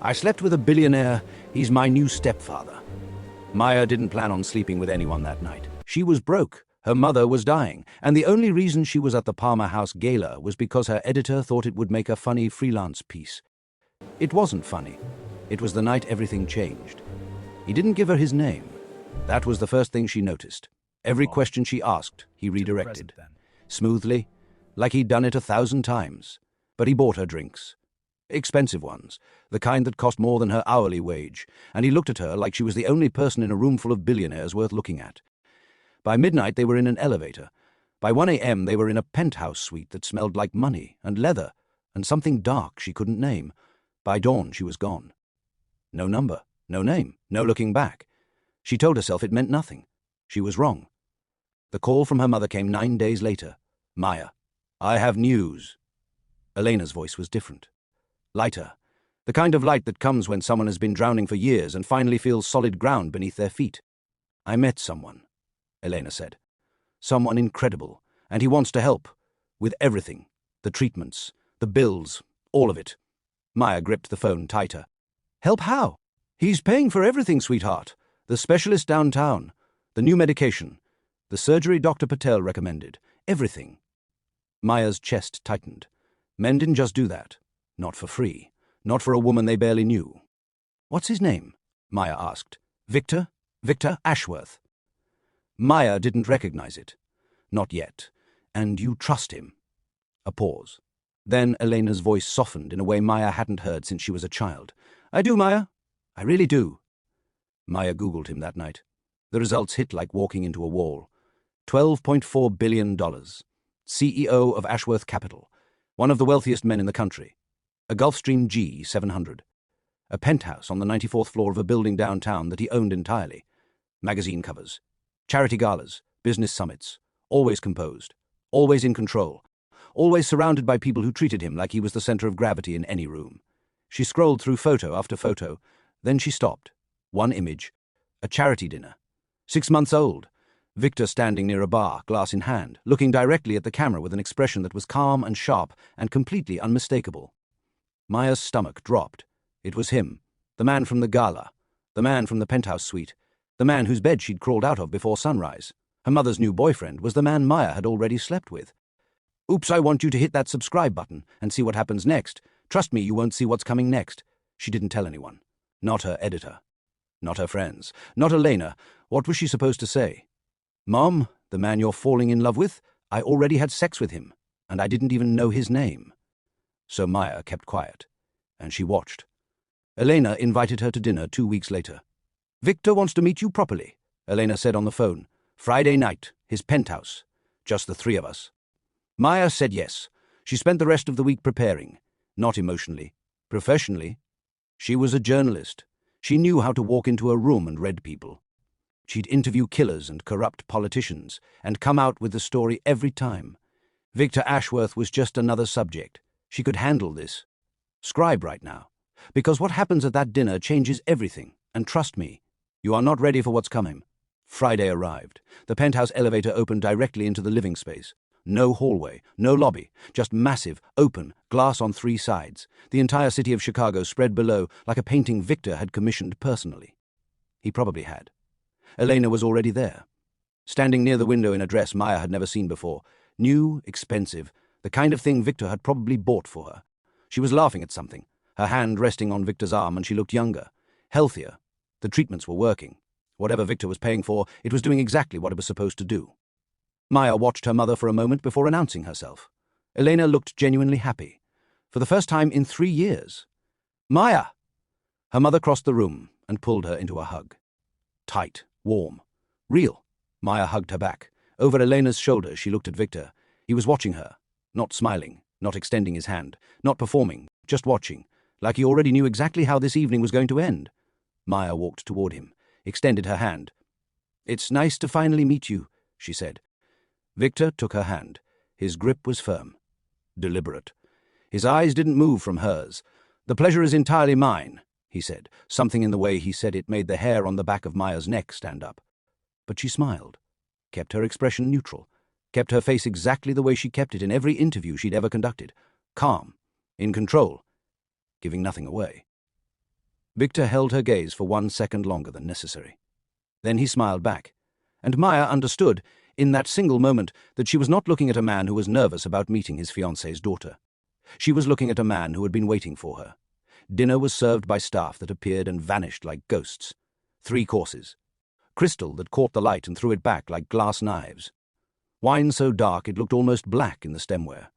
I slept with a billionaire. He's my new stepfather. Maya didn't plan on sleeping with anyone that night. She was broke. Her mother was dying, and the only reason she was at the Palmer House gala was because her editor thought it would make a funny freelance piece. It wasn't funny. It was the night everything changed. He didn't give her his name. That was the first thing she noticed. Every question she asked, he redirected. Smoothly, like he'd done it 1,000 times. But he bought her drinks. Expensive ones, the kind that cost more than her hourly wage, and he looked at her like she was the only person in a room full of billionaires worth looking at. By midnight they were in an elevator. By 1 a.m. they were in a penthouse suite that smelled like money and leather and something dark she couldn't name. By dawn she was gone. No number, no name, no looking back. She told herself it meant nothing. She was wrong. The call from her mother came 9 days later. Maya, I have news. Elena's voice was different. Lighter. The kind of light that comes when someone has been drowning for years and finally feels solid ground beneath their feet. I met someone, Elena said. Someone incredible, and he wants to help. With everything. The treatments, the bills, all of it. Maya gripped the phone tighter. Help how? He's paying for everything, sweetheart. The specialist downtown. The new medication. The surgery Dr. Patel recommended. Everything. Maya's chest tightened. Men didn't just do that. Not for free. Not for a woman they barely knew. What's his name? Maya asked. Victor? Victor Ashworth. Maya didn't recognize it. Not yet. And you trust him? A pause. Then Elena's voice softened in a way Maya hadn't heard since she was a child. I do, Maya. I really do. Maya Googled him that night. The results hit like walking into a wall. $12.4 billion. CEO of Ashworth Capital. One of the wealthiest men in the country. A Gulfstream G700. A penthouse on the 94th floor of a building downtown that he owned entirely. Magazine covers. Charity galas. Business summits. Always composed. Always in control. Always surrounded by people who treated him like he was the center of gravity in any room. She scrolled through photo after photo. Then she stopped. One image. A charity dinner. 6 months old. Victor standing near a bar, glass in hand, looking directly at the camera with an expression that was calm and sharp and completely unmistakable. Maya's stomach dropped. It was him. The man from the gala. The man from the penthouse suite. The man whose bed she'd crawled out of before sunrise. Her mother's new boyfriend was the man Maya had already slept with. Oops, I want you to hit that subscribe button and see what happens next. Trust me, you won't see what's coming next. She didn't tell anyone. Not her editor. Not her friends. Not Elena. What was she supposed to say? Mom, the man you're falling in love with, I already had sex with him, and I didn't even know his name. So Maya kept quiet, and she watched. Elena invited her to dinner 2 weeks later. Victor wants to meet you properly, Elena said on the phone. Friday night, his penthouse. Just the three of us. Maya said yes. She spent the rest of the week preparing. Not emotionally. Professionally. She was a journalist. She knew how to walk into a room and read people. She'd interview killers and corrupt politicians and come out with the story every time. Victor Ashworth was just another subject. She could handle this. Scribe right now. Because what happens at that dinner changes everything. And trust me, you are not ready for what's coming. Friday arrived. The penthouse elevator opened directly into the living space. No hallway, no lobby, just massive, open, glass on 3 sides. The entire city of Chicago spread below like a painting Victor had commissioned personally. He probably had. Elena was already there. Standing near the window in a dress Maya had never seen before. New, expensive, the kind of thing Victor had probably bought for her. She was laughing at something, her hand resting on Victor's arm, and she looked younger, healthier. The treatments were working. Whatever Victor was paying for, it was doing exactly what it was supposed to do. Maya watched her mother for a moment before announcing herself. Elena looked genuinely happy. For the first time in 3 years. Maya! Her mother crossed the room and pulled her into a hug. Tight, warm, real. Maya hugged her back. Over Elena's shoulder she looked at Victor. He was watching her, not smiling, not extending his hand, not performing, just watching, like he already knew exactly how this evening was going to end. Maya walked toward him, extended her hand. It's nice to finally meet you, she said. Victor took her hand. His grip was firm, deliberate. His eyes didn't move from hers. The pleasure is entirely mine, he said. Something in the way he said it made the hair on the back of Maya's neck stand up. But she smiled, kept her expression neutral, kept her face exactly the way she kept it in every interview she'd ever conducted. Calm, in control, giving nothing away. Victor held her gaze for 1 second longer than necessary. Then he smiled back, and Maya understood, in that single moment, that she was not looking at a man who was nervous about meeting his fiancée's daughter. She was looking at a man who had been waiting for her. Dinner was served by staff that appeared and vanished like ghosts. 3 courses. Crystal that caught the light and threw it back like glass knives. Wine so dark it looked almost black in the stemware.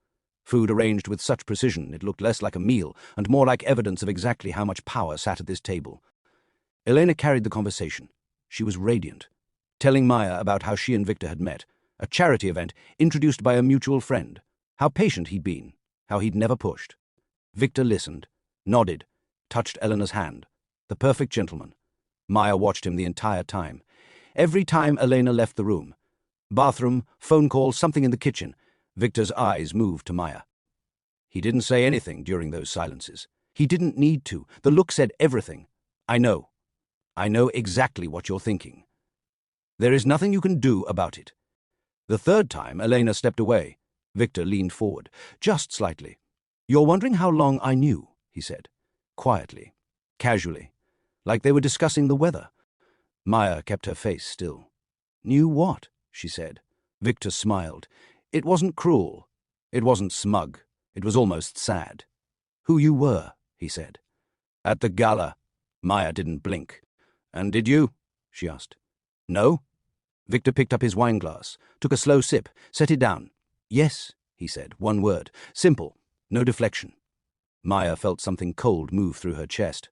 Food arranged with such precision it looked less like a meal and more like evidence of exactly how much power sat at this table. Elena carried the conversation. She was radiant, telling Maya about how she and Victor had met, a charity event introduced by a mutual friend, how patient he'd been, how he'd never pushed. Victor listened, nodded, touched Elena's hand. The perfect gentleman. Maya watched him the entire time. Every time Elena left the room, bathroom, phone call, something in the kitchen, Victor's eyes moved to Maya. He didn't say anything during those silences. He didn't need to. The look said everything. I know. I know exactly what you're thinking. There is nothing you can do about it. The third time, Elena stepped away. Victor leaned forward, just slightly. You're wondering how long I knew, he said, quietly, casually, like they were discussing the weather. Maya kept her face still. Knew what? She said. Victor smiled. It wasn't cruel. It wasn't smug. It was almost sad. Who you were, he said. At the gala. Maya didn't blink. And did you? She asked. No? Victor picked up his wineglass, took a slow sip, set it down. Yes, he said, one word. Simple. No deflection. Maya felt something cold move through her chest.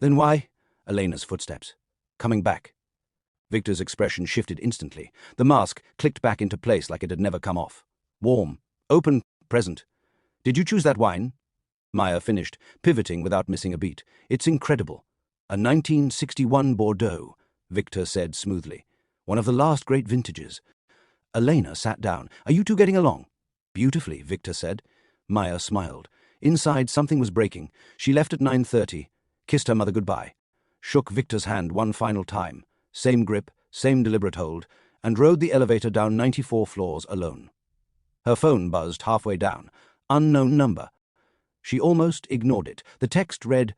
Then why? Elena's footsteps. Coming back. Victor's expression shifted instantly. The mask clicked back into place like it had never come off. Warm, open, present. Did you choose that wine? Maya finished, pivoting without missing a beat. It's incredible. A 1961 Bordeaux, Victor said smoothly. One of the last great vintages. Elena sat down. Are you two getting along? Beautifully, Victor said. Maya smiled. Inside, something was breaking. She left at 9:30, kissed her mother goodbye, shook Victor's hand one final time, same grip, same deliberate hold, and rode the elevator down 94 floors alone. Her phone buzzed halfway down. Unknown number. She almost ignored it. The text read,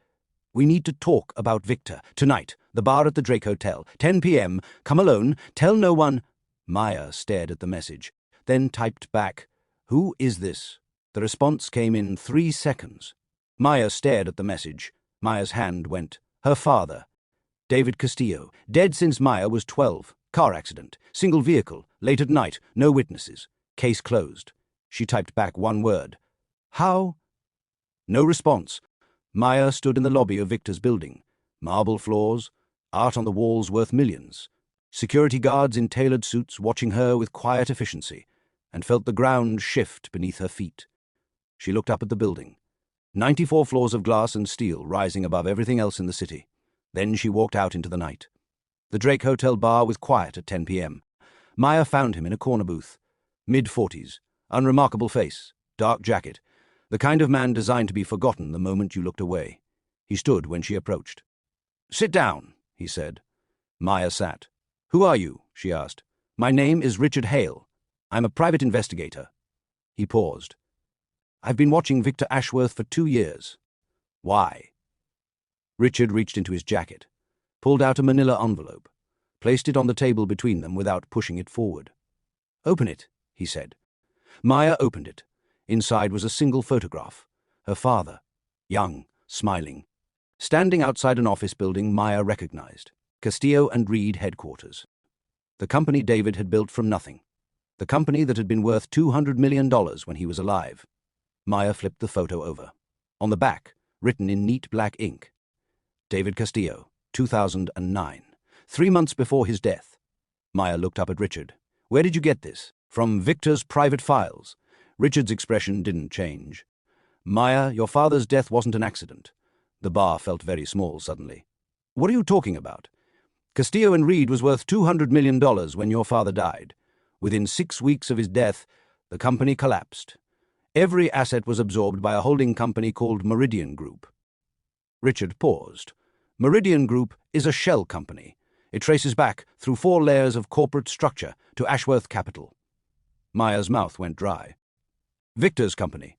We need to talk about Victor. Tonight, the bar at the Drake Hotel, 10 p.m. Come alone. Tell no one. Maya stared at the message, then typed back, Who is this? The response came in 3 seconds. Maya stared at the message. Maya's hand went. Her father. David Castillo. Dead since Maya was 12. Car accident. Single vehicle. Late at night. No witnesses. Case closed. She typed back one word. How? No response. Maya stood in the lobby of Victor's building. Marble floors. Art on the walls worth millions. Security guards in tailored suits watching her with quiet efficiency, and felt the ground shift beneath her feet. She looked up at the building. 94 floors of glass and steel rising above everything else in the city. Then she walked out into the night. The Drake Hotel bar was quiet at 10 p.m. Maya found him in a corner booth. Mid-40s, unremarkable face, dark jacket, the kind of man designed to be forgotten the moment you looked away. He stood when she approached. Sit down, he said. Maya sat. Who are you? She asked. My name is Richard Hale. I'm a private investigator. He paused. I've been watching Victor Ashworth for 2 years. Why? Richard reached into his jacket, pulled out a manila envelope, placed it on the table between them without pushing it forward. Open it, he said. Maya opened it. Inside was a single photograph. Her father, young, smiling. Standing outside an office building Maya recognized. Castillo and Reed headquarters. The company David had built from nothing. The company that had been worth $200 million when he was alive. Maya flipped the photo over. On the back, written in neat black ink, David Castillo, 2009, 3 months before his death. Maya looked up at Richard. Where did you get this? From Victor's private files. Richard's expression didn't change. Maya, your father's death wasn't an accident. The bar felt very small suddenly. What are you talking about? Castillo and Reed was worth $200 million when your father died. Within 6 weeks of his death, the company collapsed. Every asset was absorbed by a holding company called Meridian Group. Richard paused. Meridian Group is a shell company. It traces back through 4 layers of corporate structure to Ashworth Capital. Maya's mouth went dry. Victor's company.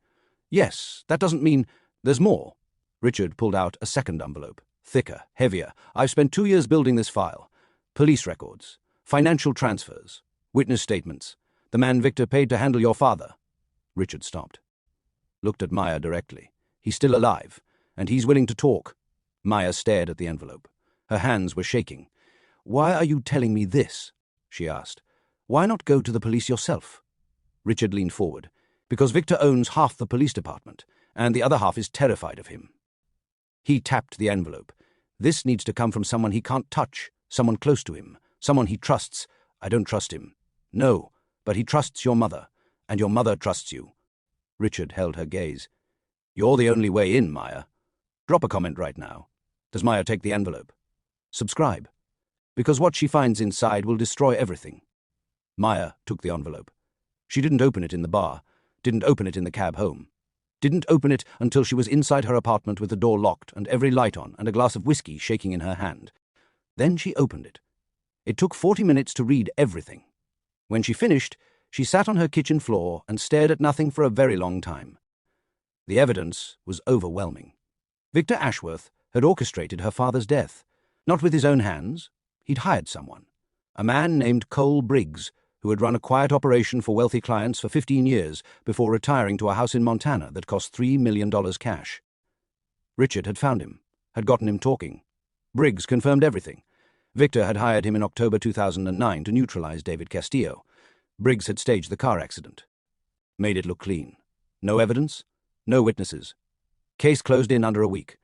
Yes, that doesn't mean there's more. Richard pulled out a second envelope. Thicker, heavier. I've spent 2 years building this file. Police records, financial transfers, witness statements. The man Victor paid to handle your father. Richard stopped. Looked at Maya directly. He's still alive, and he's willing to talk. Maya stared at the envelope. Her hands were shaking. Why are you telling me this? She asked. Why not go to the police yourself? Richard leaned forward. Because Victor owns half the police department, and the other half is terrified of him. He tapped the envelope. This needs to come from someone he can't touch, someone close to him, someone he trusts. I don't trust him. No, but he trusts your mother, and your mother trusts you. Richard held her gaze. You're the only way in, Maya. Drop a comment right now. Does Maya take the envelope? Subscribe. Because what she finds inside will destroy everything. Maya took the envelope. She didn't open it in the bar, didn't open it in the cab home. Didn't open it until she was inside her apartment with the door locked and every light on and a glass of whiskey shaking in her hand. Then she opened it. It took 40 minutes to read everything. When she finished, she sat on her kitchen floor and stared at nothing for a very long time. The evidence was overwhelming. Victor Ashworth had orchestrated her father's death. Not with his own hands. He'd hired someone. A man named Cole Briggs, who had run a quiet operation for wealthy clients for 15 years before retiring to a house in Montana that cost $3 million cash. Richard had found him, had gotten him talking. Briggs confirmed everything. Victor had hired him in October 2009 to neutralize David Castillo. Briggs had staged the car accident. Made it look clean. No evidence, no witnesses. Case closed in under a week.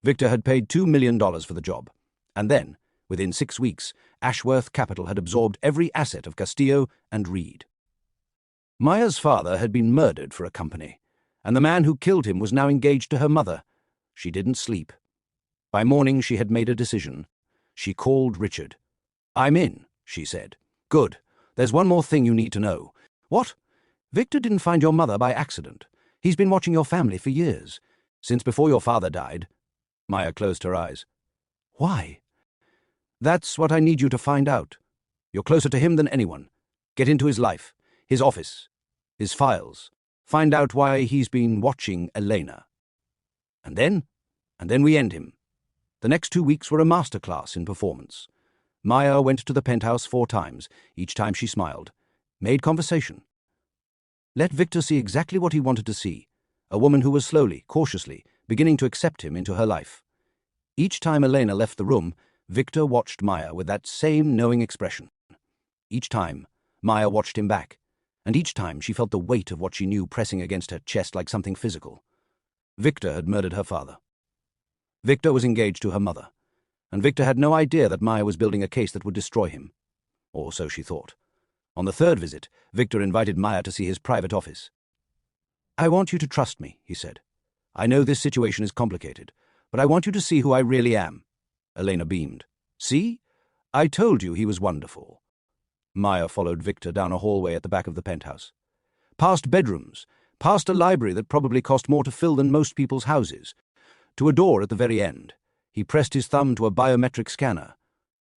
Victor had paid $2 million for the job. And then, within 6 weeks, Ashworth Capital had absorbed every asset of Castillo and Reed. Maya's father had been murdered for a company, and the man who killed him was now engaged to her mother. She didn't sleep. By morning she had made a decision. She called Richard. I'm in, she said. Good. There's one more thing you need to know. What? Victor didn't find your mother by accident. He's been watching your family for years. Since before your father died. Maya closed her eyes. Why? That's what I need you to find out. You're closer to him than anyone. Get into his life, his office, his files. Find out why he's been watching Elena. And then we end him. The next 2 weeks were a masterclass in performance. Maya went to the penthouse 4 times. Each time she smiled. Made conversation. Let Victor see exactly what he wanted to see. A woman who was slowly, cautiously, beginning to accept him into her life. Each time Elena left the room, Victor watched Maya with that same knowing expression. Each time, Maya watched him back, and each time she felt the weight of what she knew pressing against her chest like something physical. Victor had murdered her father. Victor was engaged to her mother, and Victor had no idea that Maya was building a case that would destroy him. Or so she thought. On the 3rd visit, Victor invited Maya to see his private office. I want you to trust me, he said. I know this situation is complicated, but I want you to see who I really am. Elena beamed. See? I told you he was wonderful. Maya followed Victor down a hallway at the back of the penthouse. Past bedrooms, past a library that probably cost more to fill than most people's houses, to a door at the very end. He pressed his thumb to a biometric scanner.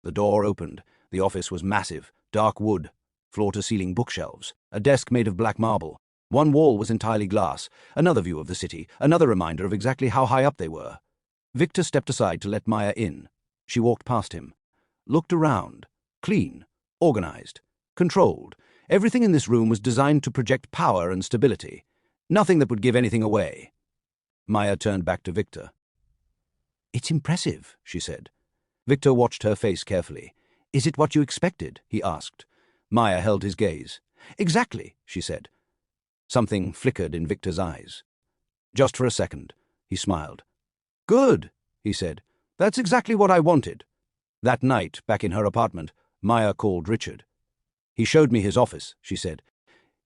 The door opened. The office was massive, dark wood, floor-to-ceiling bookshelves, a desk made of black marble. One wall was entirely glass, another view of the city, another reminder of exactly how high up they were. Victor stepped aside to let Maya in. She walked past him. Looked around. Clean. Organized. Controlled. Everything in this room was designed to project power and stability. Nothing that would give anything away. Maya turned back to Victor. It's impressive, she said. Victor watched her face carefully. Is it what you expected? He asked. Maya held his gaze. Exactly, she said. Something flickered in Victor's eyes. Just for a second, he smiled. Good, he said. That's exactly what I wanted. That night, back in her apartment, Maya called Richard. He showed me his office, she said.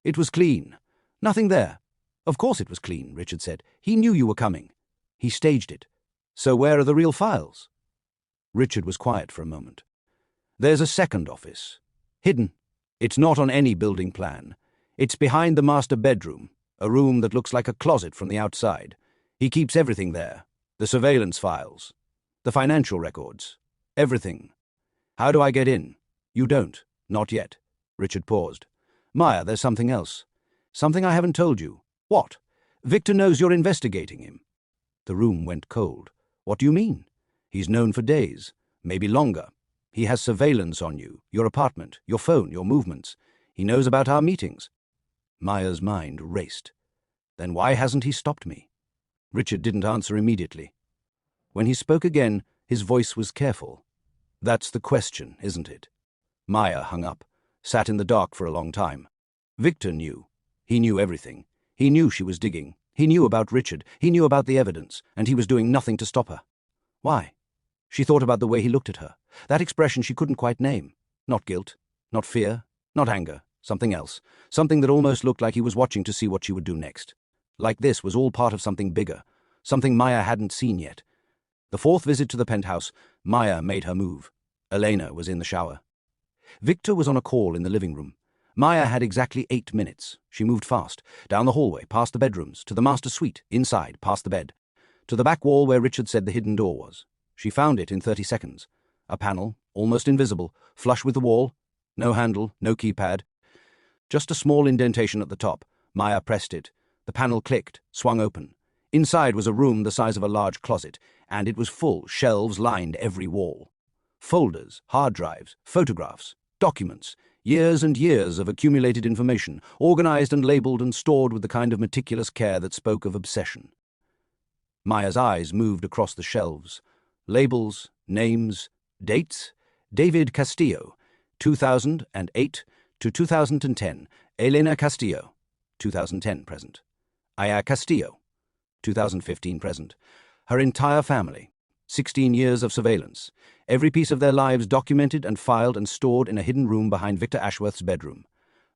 It was clean. Nothing there. Of course it was clean, Richard said. He knew you were coming. He staged it. So where are the real files? Richard was quiet for a moment. There's a second office. Hidden. It's not on any building plan. It's behind the master bedroom, a room that looks like a closet from the outside. He keeps everything there. The surveillance files. The financial records. Everything. How do I get in? You don't. Not yet. Richard paused. Maya, there's something else. Something I haven't told you. What? Victor knows you're investigating him. The room went cold. What do you mean? He's known for days, maybe longer. He has surveillance on you, your apartment, your phone, your movements. He knows about our meetings. Maya's mind raced. Then why hasn't he stopped me? Richard didn't answer immediately. When he spoke again, his voice was careful. That's the question, isn't it? Maya hung up, sat in the dark for a long time. Victor knew. He knew everything. He knew she was digging. He knew about Richard. He knew about the evidence, and he was doing nothing to stop her. Why? She thought about the way he looked at her. That expression she couldn't quite name. Not guilt, not fear, not anger, something else. Something that almost looked like he was watching to see what she would do next. Like this was all part of something bigger, something Maya hadn't seen yet. The fourth visit to the penthouse, Maya made her move. Elena was in the shower. Victor was on a call in the living room. Maya had exactly 8 minutes. She moved fast, down the hallway, past the bedrooms, to the master suite, inside, past the bed, to the back wall where Richard said the hidden door was. She found it in 30 seconds. A panel, almost invisible, flush with the wall. No handle, no keypad. Just a small indentation at the top. Maya pressed it. The panel clicked, swung open. Inside was a room the size of a large closet, and it was full. Shelves lined every wall. Folders, hard drives, photographs, documents, years and years of accumulated information, organized and labeled and stored with the kind of meticulous care that spoke of obsession. Maya's eyes moved across the shelves. Labels, names, dates. David Castillo, 2008 to 2010. Elena Castillo, 2010 present. Aya Castillo, 2015 present. Her entire family. 16 years of surveillance. Every piece of their lives documented and filed and stored in a hidden room behind Victor Ashworth's bedroom.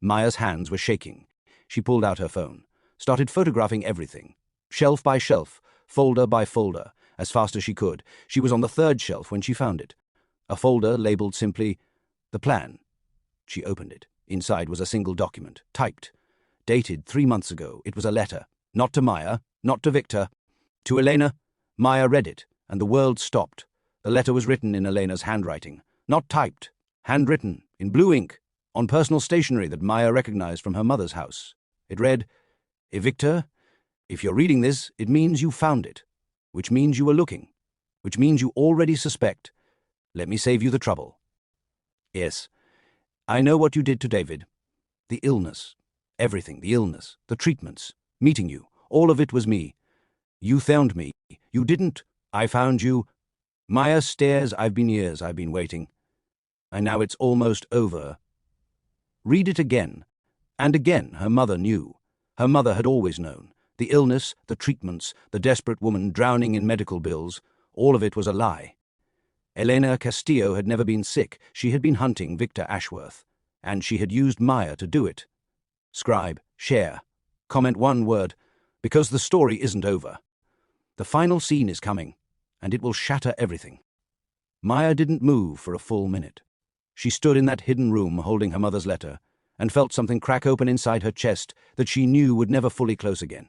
Maya's hands were shaking. She pulled out her phone, started photographing everything. Shelf by shelf, folder by folder, as fast as she could. She was on the third shelf when she found it. A folder labeled simply, "The Plan." She opened it. Inside was a single document, typed. Dated 3 months ago. It was a letter. Not to Maya, not to Victor. To Elena. Maya read it, and the world stopped. The letter was written in Elena's handwriting. Not typed. Handwritten, in blue ink, on personal stationery that Maya recognized from her mother's house. It read, Victor, if you're reading this, it means you found it. Which means you were looking. Which means you already suspect. Let me save you the trouble. Yes, I know what you did to David. The illness. Everything, the illness, the treatments, meeting you, all of it was me. You found me. You didn't. I found you. Maya stares. I've been years. I've been waiting. And now it's almost over. Read it again. And again, her mother knew. Her mother had always known. The illness, the treatments, the desperate woman drowning in medical bills, all of it was a lie. Elena Castillo had never been sick. She had been hunting Victor Ashworth. And she had used Maya to do it. Scribe, share, comment one word, because the story isn't over. The final scene is coming, and it will shatter everything. Maya didn't move for a full minute. She stood in that hidden room holding her mother's letter, and felt something crack open inside her chest that she knew would never fully close again.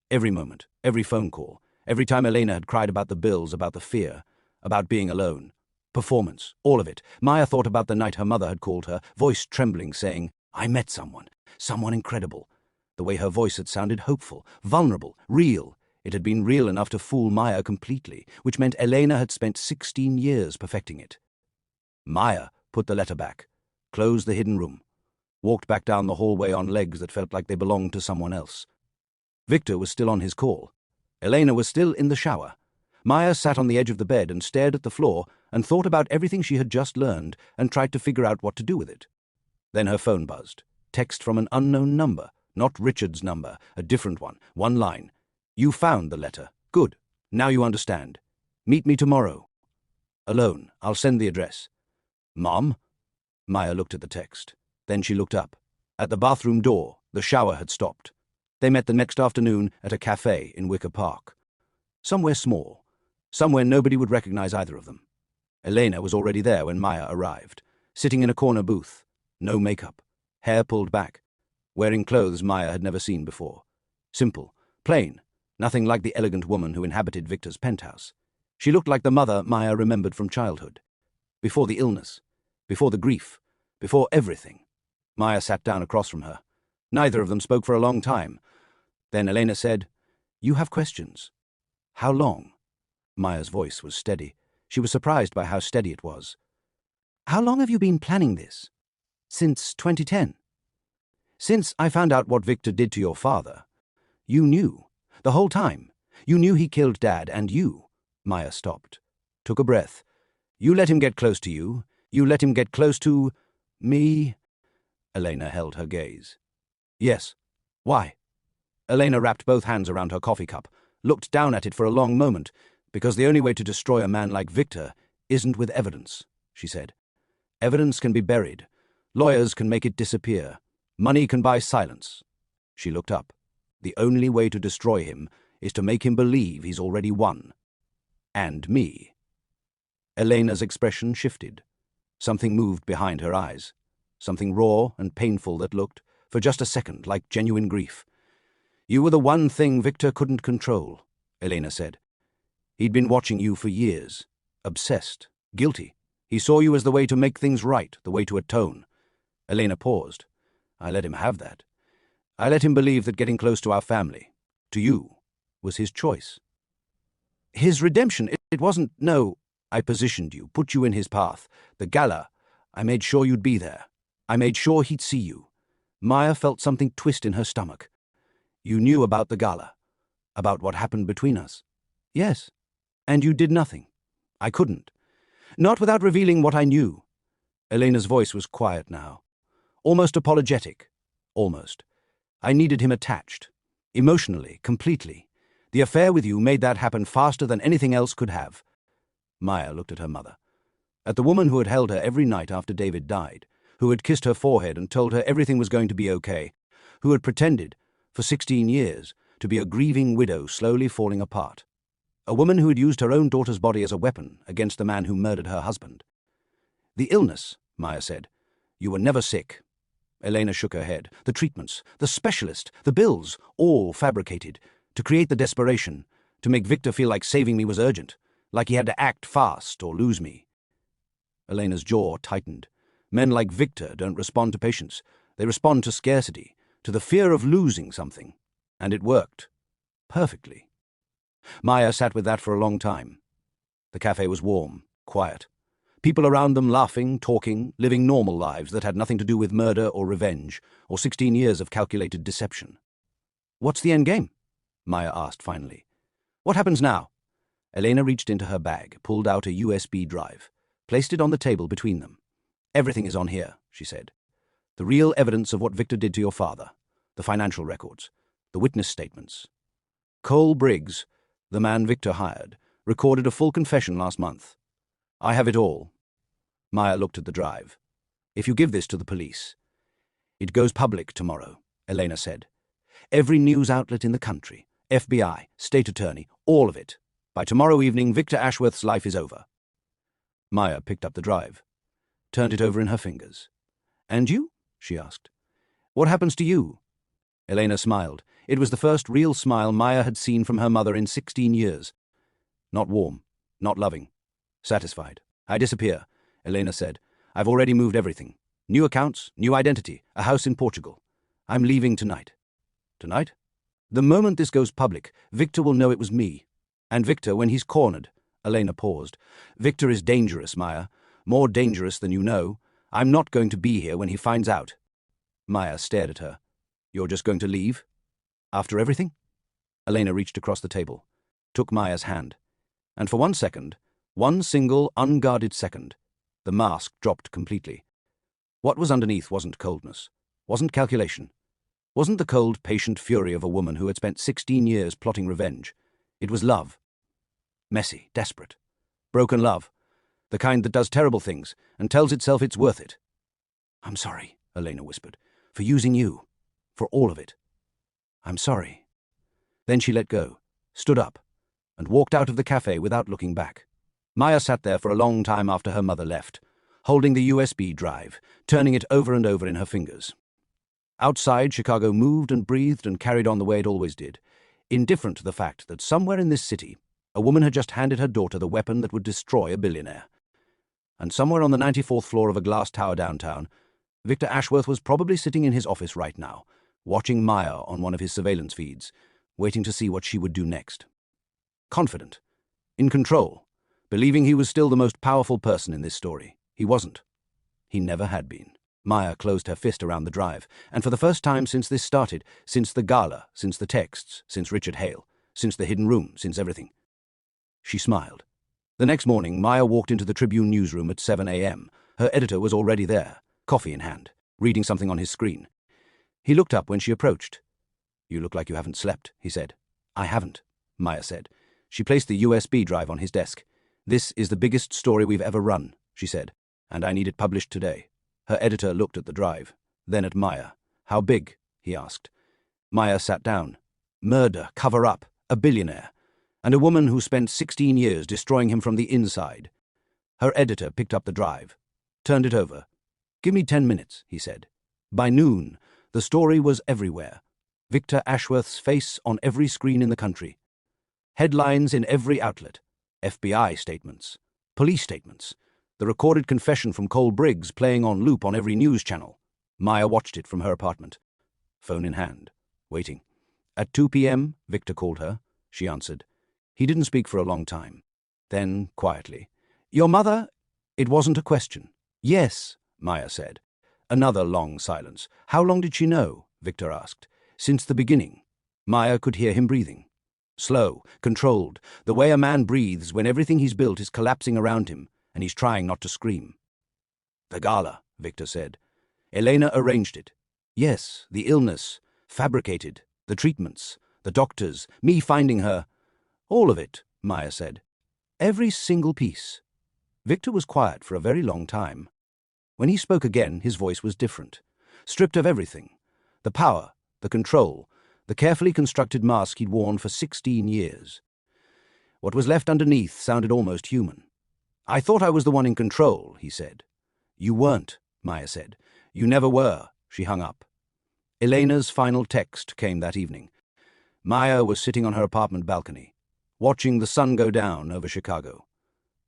Every moment, every phone call, every time Elena had cried about the bills, about the fear, about being alone, performance, all of it, Maya thought about the night her mother had called her, voice trembling, saying, I met someone incredible. The way her voice had sounded hopeful, vulnerable, real. It had been real enough to fool Maya completely, which meant Elena had spent 16 years perfecting it. Maya put the letter back, closed the hidden room, walked back down the hallway on legs that felt like they belonged to someone else. Victor was still on his call. Elena was still in the shower. Maya sat on the edge of the bed and stared at the floor and thought about everything she had just learned and tried to figure out what to do with it. Then her phone buzzed. Text from an unknown number, not Richard's number, a different one, one line. You found the letter. Good. Now you understand. Meet me tomorrow. Alone. I'll send the address. Mom? Maya looked at the text. Then she looked up. At the bathroom door, the shower had stopped. They met the next afternoon at a cafe in Wicker Park. Somewhere small. Somewhere nobody would recognize either of them. Elena was already there when Maya arrived, sitting in a corner booth. No makeup. Hair pulled back. Wearing clothes Maya had never seen before. Simple. Plain. Nothing like the elegant woman who inhabited Victor's penthouse. She looked like the mother Maya remembered from childhood. Before the illness. Before the grief. Before everything. Maya sat down across from her. Neither of them spoke for a long time. Then Elena said, You have questions. How long? Maya's voice was steady. She was surprised by how steady it was. How long have you been planning this? Since 2010. Since I found out what Victor did to your father. You knew. The whole time. You knew he killed Dad, and you. Maya stopped. Took a breath. You let him get close to you. You let him get close to... me? Elena held her gaze. Yes. Why? Elena wrapped both hands around her coffee cup, looked down at it for a long moment, because the only way to destroy a man like Victor isn't with evidence, she said. Evidence can be buried. Lawyers can make it disappear. Money can buy silence. She looked up. The only way to destroy him is to make him believe he's already won. And me. Elena's expression shifted. Something moved behind her eyes. Something raw and painful that looked, for just a second, like genuine grief. You were the one thing Victor couldn't control, Elena said. He'd been watching you for years. Obsessed. Guilty. He saw you as the way to make things right, the way to atone. Elena paused. I let him have that. I let him believe that getting close to our family, to you, was his choice. His redemption, it wasn't, no, I positioned you, put you in his path. The gala, I made sure you'd be there. I made sure he'd see you. Maya felt something twist in her stomach. You knew about the gala, about what happened between us. Yes, and you did nothing. I couldn't. Not without revealing what I knew. Elena's voice was quiet now. Almost apologetic. Almost. I needed him attached. Emotionally, completely. The affair with you made that happen faster than anything else could have. Maya looked at her mother. At the woman who had held her every night after David died, who had kissed her forehead and told her everything was going to be okay, who had pretended, for 16 years, to be a grieving widow slowly falling apart. A woman who had used her own daughter's body as a weapon against the man who murdered her husband. The illness, Maya said. You were never sick. Elena shook her head. The treatments, the specialist, the bills, all fabricated, to create the desperation, to make Victor feel like saving me was urgent, like he had to act fast or lose me. Elena's jaw tightened. Men like Victor don't respond to patience. They respond to scarcity, to the fear of losing something. And it worked. Perfectly. Maya sat with that for a long time. The cafe was warm, quiet. People around them laughing, talking, living normal lives that had nothing to do with murder or revenge, or 16 years of calculated deception. What's the end game? Maya asked finally. What happens now? Elena reached into her bag, pulled out a USB drive, placed it on the table between them. Everything is on here, she said. The real evidence of what Victor did to your father, the financial records, the witness statements. Cole Briggs, the man Victor hired, recorded a full confession last month. I have it all. Maya looked at the drive. If you give this to the police, it goes public tomorrow, Elena said. Every news outlet in the country, FBI, state attorney, all of it. By tomorrow evening, Victor Ashworth's life is over. Maya picked up the drive, turned it over in her fingers. And you? She asked. What happens to you? Elena smiled. It was the first real smile Maya had seen from her mother in 16 years. Not warm, not loving. Satisfied. I disappear, Elena said. I've already moved everything. New accounts, new identity, a house in Portugal. I'm leaving tonight. Tonight? The moment this goes public, Victor will know it was me. And Victor, when he's cornered, Elena paused. Victor is dangerous, Maya. More dangerous than you know. I'm not going to be here when he finds out. Maya stared at her. You're just going to leave? After everything? Elena reached across the table, took Maya's hand. And for 1 second, one single, unguarded second, the mask dropped completely. What was underneath wasn't coldness, wasn't calculation, wasn't the cold, patient fury of a woman who had spent 16 years plotting revenge. It was love. Messy, desperate. Broken love. The kind that does terrible things and tells itself it's worth it. I'm sorry, Elena whispered, for using you. For all of it. I'm sorry. Then she let go, stood up, and walked out of the cafe without looking back. Maya sat there for a long time after her mother left, holding the USB drive, turning it over and over in her fingers. Outside, Chicago moved and breathed and carried on the way it always did, indifferent to the fact that somewhere in this city, a woman had just handed her daughter the weapon that would destroy a billionaire. And somewhere on the 94th floor of a glass tower downtown, Victor Ashworth was probably sitting in his office right now, watching Maya on one of his surveillance feeds, waiting to see what she would do next. Confident. In control, believing he was still the most powerful person in this story. He wasn't. He never had been. Maya closed her fist around the drive, and for the first time since this started, since the gala, since the texts, since Richard Hale, since the hidden room, since everything, she smiled. The next morning, Maya walked into the Tribune newsroom at 7 a.m. Her editor was already there, coffee in hand, reading something on his screen. He looked up when she approached. "You look like you haven't slept," he said. "I haven't," Maya said. She placed the USB drive on his desk. "This is the biggest story we've ever run," she said, "and I need it published today." Her editor looked at the drive, then at Maya. "How big?" he asked. Maya sat down. "Murder, cover-up, a billionaire, and a woman who spent 16 years destroying him from the inside." Her editor picked up the drive, turned it over. "Give me 10 minutes," he said. By noon, the story was everywhere. Victor Ashworth's face on every screen in the country. Headlines in every outlet. FBI statements. Police statements. The recorded confession from Cole Briggs playing on loop on every news channel. Maya watched it from her apartment. Phone in hand. Waiting. At 2 p.m., Victor called her. She answered. He didn't speak for a long time. Then, quietly, "Your mother?" It wasn't a question. "Yes," Maya said. Another long silence. "How long did she know?" Victor asked. "Since the beginning." Maya could hear him breathing. Slow, controlled, the way a man breathes when everything he's built is collapsing around him, and he's trying not to scream. "The gala," Victor said. "Elena arranged it." "Yes, the illness, fabricated, the treatments, the doctors, me finding her. All of it," Maya said. "Every single piece." Victor was quiet for a very long time. When he spoke again, his voice was different. Stripped of everything. The power, the control, the carefully constructed mask he'd worn for 16 years. What was left underneath sounded almost human. "I thought I was the one in control," he said. "You weren't," Maya said. "You never were." She hung up. Elena's final text came that evening. Maya was sitting on her apartment balcony, watching the sun go down over Chicago.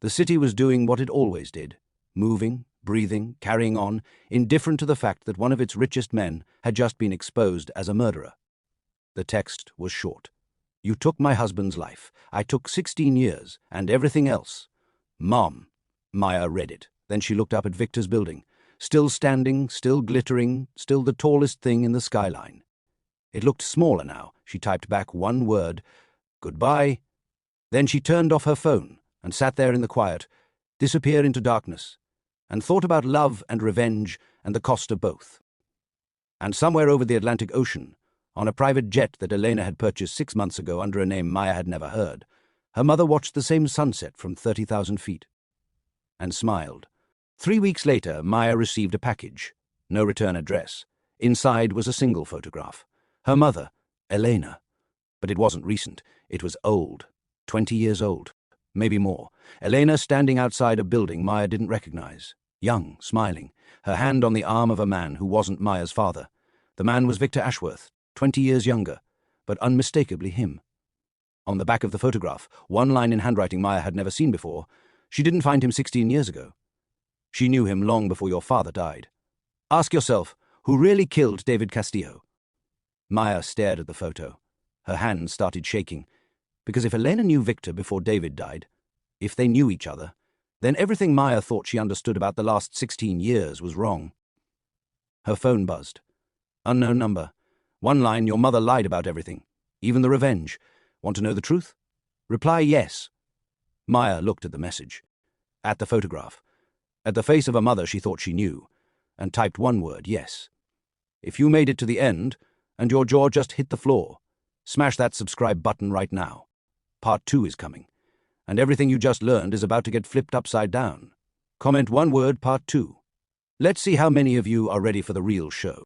The city was doing what it always did, moving, breathing, carrying on, indifferent to the fact that one of its richest men had just been exposed as a murderer. The text was short. "You took my husband's life. I took 16 years, and everything else. Mom." Maya read it. Then she looked up at Victor's building. Still standing, still glittering, still the tallest thing in the skyline. It looked smaller now. She typed back one word, "Goodbye." Then she turned off her phone and sat there in the quiet, disappeared into darkness, and thought about love and revenge and the cost of both. And somewhere over the Atlantic Ocean, on a private jet that Elena had purchased 6 months ago under a name Maya had never heard, her mother watched the same sunset from 30,000 feet. And smiled. 3 weeks later, Maya received a package. No return address. Inside was a single photograph. Her mother, Elena. But it wasn't recent. It was old. 20 years old. Maybe more. Elena standing outside a building Maya didn't recognize. Young, smiling. Her hand on the arm of a man who wasn't Maya's father. The man was Victor Ashworth, 20 years younger, but unmistakably him. On the back of the photograph, one line in handwriting Maya had never seen before. She didn't find him 16 years ago. She knew him long before your father died. Ask yourself, who really killed David Castillo? Maya stared at the photo. Her hands started shaking. Because if Elena knew Victor before David died, if they knew each other, then everything Maya thought she understood about the last 16 years was wrong. Her phone buzzed. Unknown number. One line, "Your mother lied about everything, even the revenge. Want to know the truth? Reply yes." Maya looked at the message, at the photograph, at the face of a mother she thought she knew, and typed one word, yes. If you made it to the end, and your jaw just hit the floor, smash that subscribe button right now. Part 2 is coming, and everything you just learned is about to get flipped upside down. Comment one word, Part 2. Let's see how many of you are ready for the real show.